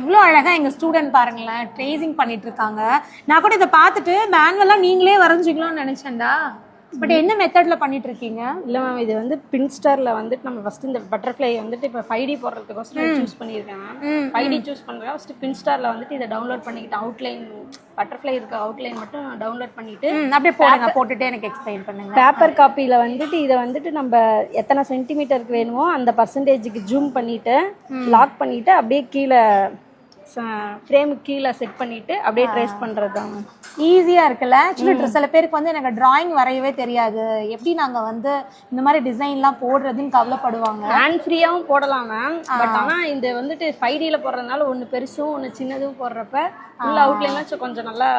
எவ்வளோ அழகா எங்க ஸ்டூடெண்ட் பாருங்களேன் ட்ரேசிங் பண்ணிட்டு இருக்காங்க. நான் கூட இதை பார்த்துட்டு மேனுவலா நீங்களே வரைஞ்சிக்கலாம்னு நினைச்சேன்டா. பட் என்ன மெத்தட்ல பண்ணிட்டு இருக்கீங்க? இல்லை மேம், இது வந்து பின்ஸ்டாரில் வந்துட்டு நம்ம ஃபஸ்ட்டு இந்த பட்டர்ஃப்ளை வந்துட்டு இப்போ 5D போடுறதுக்கோசரம் சூஸ் பண்ணியிருக்கேன் மேம். 5D சூஸ் பண்ணுறேன். ஃபஸ்ட்டு பின்ஸ்டாரில் வந்துட்டு இதை டவுன்லோட் பண்ணிக்கிட்டு அவுட்லைன் பட்டர்ஃப்ளை இருக்க அவுட்லைன் மட்டும் டவுன்லோட் பண்ணிட்டு அப்படியே போடுங்க, போட்டுட்டு எனக்கு எக்ஸ்பிளைன் பண்ணுங்க. பேப்பர் காப்பியில் வந்துட்டு இதை வந்துட்டு நம்ம எத்தனை சென்டிமீட்டருக்கு வேணுமோ அந்த பர்சன்டேஜுக்கு ஜூம் பண்ணிவிட்டு லாக் பண்ணிவிட்டு அப்படியே கீழே ஃப்ரேமுக்கு கீழே செட் பண்ணிவிட்டு அப்படியே ட்ரேஸ் பண்ணுறது தான். ஈஸியாக இருக்குல்ல. ஆக்சுவலி சில பேருக்கு வந்து எனக்கு டிராயிங் வரையவே தெரியாது, எப்படி நாங்கள் வந்து இந்த மாதிரி டிசைன்லாம் போடுறதுன்னு கவலைப்படுவாங்க. ஹேண்ட் ஃப்ரீயாகவும் போடலாம் மேம். பட் ஆனால் இந்த வந்துட்டு 5Dயில் போடுறதுனால ஒன்று பெருசும் ஒன்று சின்னதும் போடுறப்ப உள்ள அவுட்லைன்லாம் கொஞ்சம் நல்லா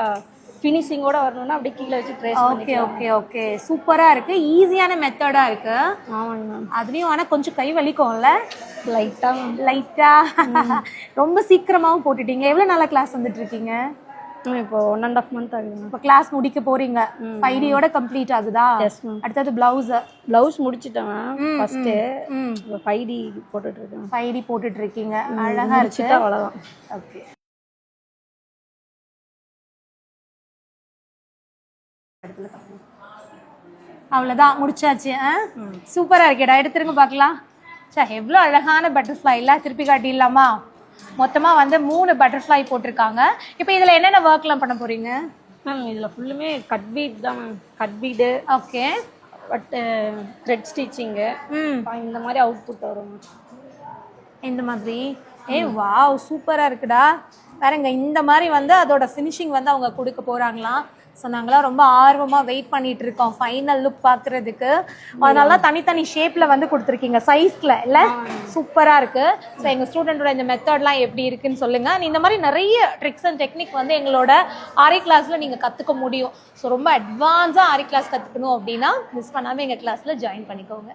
ஃபினிஷிங்கோட வரணும்னா அப்படியே கீழே வச்சு ட்ரேஸ் பண்ணி. ஓகே ஓகே ஓகே, சூப்பராக இருக்குது. ஈஸியான மெத்தடாக இருக்குது. ஆமாங்க மேம். அதுலேயும் ஆனால் கொஞ்சம் கை வலிக்கும்ல லைட்டாக. ரொம்ப சீக்கிரமாகவும் போட்டுட்டீங்க. எவ்வளோ நாளாக கிளாஸ் வந்துட்டு இருக்கீங்க? இப்போ 1.5 month ஆகுது. இப்போ கிளாஸ் முடிக்க போறீங்க, 5Dயோட கம்ப்ளீட் ஆகுதா? Yes ma'am. அடுத்தது பிளவுஸ் முடிச்சிட்டேன் மேம். ஃபர்ஸ்ட் 5D போட்டுட்டு இருக்கேன். 5D போட்டுட்டு இருக்கீங்க, அழகா இருக்கு. அவ்வளோதான். ஓகே, அவ்வளோதான், முடிச்சாச்சு. சூப்பரா இருக்கேடா, எடுத்துருங்க பார்க்கலாம். சே, எவ்வளோ அழகான பட்டர்ஃப்ளை இல்லை, திருப்பி காட்டிடலாமா? மொத்தமாக வந்து 3 பட்டர்ஃப்ளை போட்டிருக்காங்க. இப்போ இதில் என்னென்ன ஒர்க்லாம் பண்ண போறீங்க மேம்? இதில் ஃபுல்லுமே கட் பீட் தான் ma'am. Cut bead, okay, but thread ஸ்டிச்சிங்கு இந்த மாதிரி அவுட்புட் வரும் இந்த மாதிரி. வாவ், சூப்பராக இருக்குடா. வேறங்க இந்த மாதிரி வந்து அதோட ஃபினிஷிங் வந்து அவங்க கொடுக்க போகிறாங்களாம். ஸோ நாங்களாம் ரொம்ப ஆர்வமாக வெயிட் பண்ணிட்டு இருக்கோம் ஃபைனல் லுக் பார்க்குறதுக்கு. அதனால தனித்தனி ஷேப்பில் வந்து கொடுத்துருக்கீங்க, சைஸில் இல்லை? சூப்பராக இருக்குது. ஸோ எங்கள் ஸ்டூடெண்ட்டோட இந்த மெத்தட்லாம் எப்படி இருக்குன்னு சொல்லுங்கள். இந்த மாதிரி நிறைய ட்ரிக்ஸ் அண்ட் டெக்னிக் வந்து எங்களோட ஆரி கிளாஸில் நீங்கள் கற்றுக்க முடியும். ஸோ ரொம்ப அட்வான்ஸாக ஆரி கிளாஸ் கற்றுக்கணும் அப்படின்னா மிஸ் பண்ணாமல் எங்கள் கிளாஸில் ஜாயின் பண்ணிக்கோங்க.